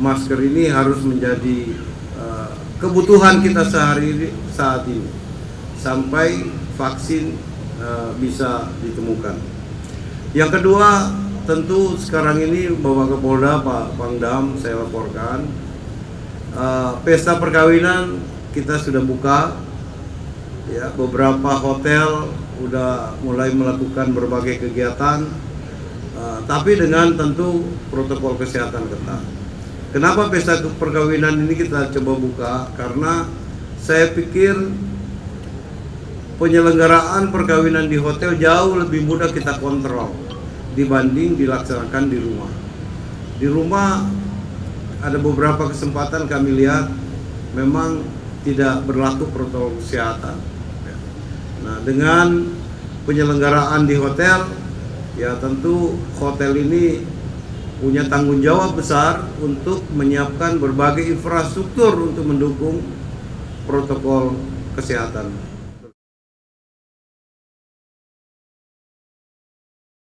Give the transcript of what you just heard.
masker ini harus menjadi kebutuhan kita saat ini sampai vaksin bisa ditemukan. Yang kedua, tentu sekarang ini Bapak Kapolda, Pak Pangdam, saya laporkan pesta perkawinan kita sudah buka. Ya, beberapa hotel udah mulai melakukan berbagai kegiatan, tapi dengan tentu protokol kesehatan ketat. Kenapa pesta perkawinan ini kita coba buka? Karena saya pikir penyelenggaraan perkawinan di hotel jauh lebih mudah kita kontrol dibanding dilaksanakan di rumah. Di rumah ada beberapa kesempatan kami lihat memang tidak berlaku protokol kesehatan. Nah, dengan penyelenggaraan di hotel, ya tentu hotel ini punya tanggung jawab besar untuk menyiapkan berbagai infrastruktur untuk mendukung protokol kesehatan.